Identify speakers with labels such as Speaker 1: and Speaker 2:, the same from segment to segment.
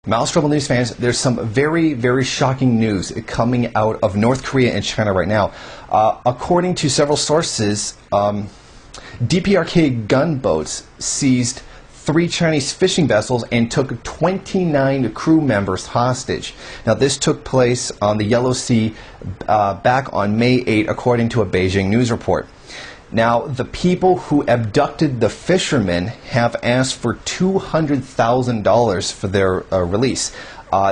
Speaker 1: Maoist Rebel News fans, there's some very, very shocking news coming out of North Korea and China right now. According to several sources, DPRK gunboats seized 3 Chinese fishing vessels and took 29 crew members hostage. Now, this took place on the Yellow Sea back on May 8, according to a Beijing news report. Now, the people who abducted the fishermen have asked for $200,000 for their release.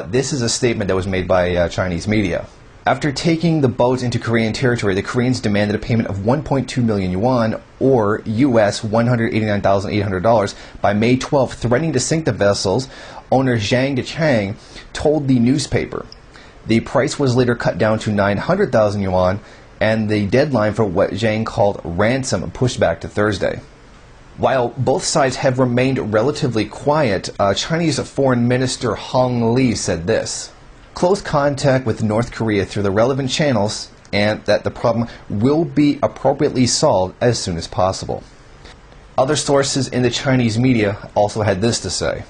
Speaker 1: This is a statement that was made by Chinese media. After taking the boats into Korean territory, the Koreans demanded a payment of 1.2 million yuan, or US $189,800, by May 12, threatening to sink the vessels. Owner Zhang Dechang told the newspaper. The price was later cut down to 900,000 yuan, and the deadline for what Zhang called ransom pushed back to Thursday. While both sides have remained relatively quiet, Chinese Foreign Minister Hong Li said this: "Close contact with North Korea through the relevant channels, and that the problem will be appropriately solved as soon as possible." Other sources in the Chinese media also had this to say.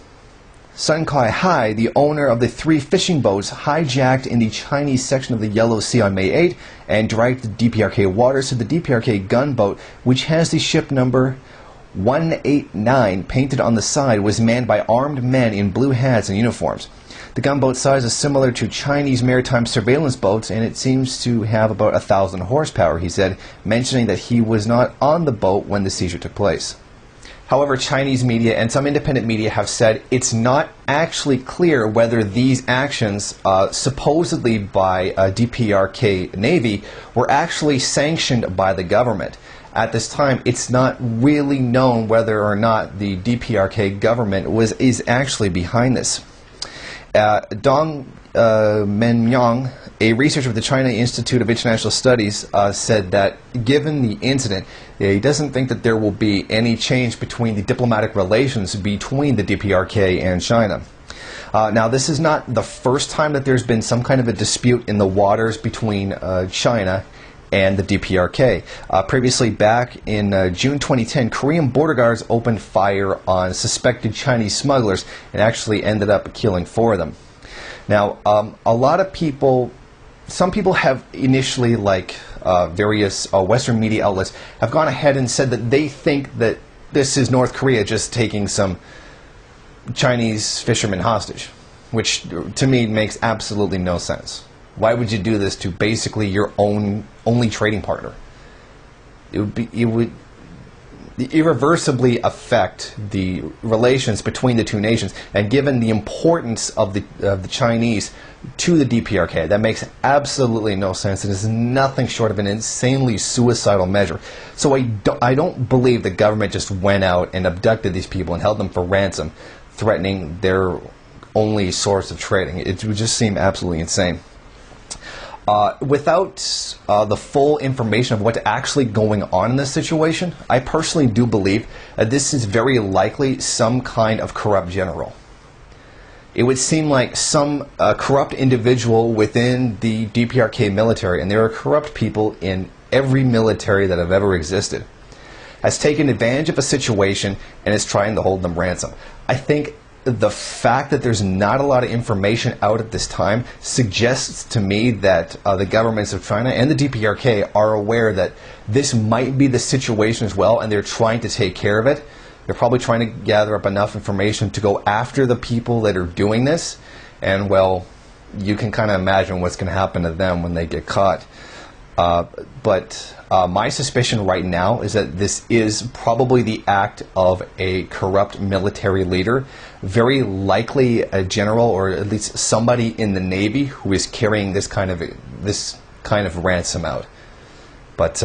Speaker 1: Sun Kai-hai, the owner of the 3 fishing boats hijacked in the Chinese section of the Yellow Sea on May 8 and dragged the DPRK waters to the DPRK gunboat, which has the ship number 189 painted on the side, was manned by armed men in blue hats and uniforms. The gunboat size is similar to Chinese maritime surveillance boats, and it seems to have about 1,000 horsepower, he said, mentioning that he was not on the boat when the seizure took place. However, Chinese media and some independent media have said it's not actually clear whether these actions, supposedly by DPRK Navy, were actually sanctioned by the government. At this time, it's not really known whether or not the DPRK government is actually behind this. Dong Menyang, a researcher of the China Institute of International Studies, said that given the incident, he doesn't think that there will be any change between the diplomatic relations between the DPRK and China. Now, this is not the first time that there's been some kind of a dispute in the waters between China and the DPRK. Previously, back in June 2010, Korean border guards opened fire on suspected Chinese smugglers and actually ended up killing 4 of them. Now, a lot of people, some people have initially, like various Western media outlets, have gone ahead and said that they think that this is North Korea just taking some Chinese fishermen hostage, which to me makes absolutely no sense. Why would you do this to basically your only trading partner? It would irreversibly affect the relations between the two nations, and given the importance of the Chinese to the DPRK, that makes absolutely no sense. It is nothing short of an insanely suicidal measure. So I don't believe the government just went out and abducted these people and held them for ransom, threatening their only source of trading. It would just seem absolutely insane. Without the full information of what's actually going on in this situation, I personally do believe that this is very likely some kind of corrupt general. It would seem like some corrupt individual within the DPRK military, and there are corrupt people in every military that have ever existed, has taken advantage of a situation and is trying to hold them ransom. I think the fact that there's not a lot of information out at this time suggests to me that the governments of China and the DPRK are aware that this might be the situation as well, and they're trying to take care of it. They're probably trying to gather up enough information to go after the people that are doing this, and well, you can kind of imagine what's going to happen to them when they get caught. But my suspicion right now is that this is probably the act of a corrupt military leader, very likely a general or at least somebody in the Navy who is carrying this kind of ransom out. But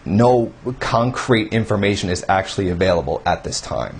Speaker 1: no concrete information is actually available at this time.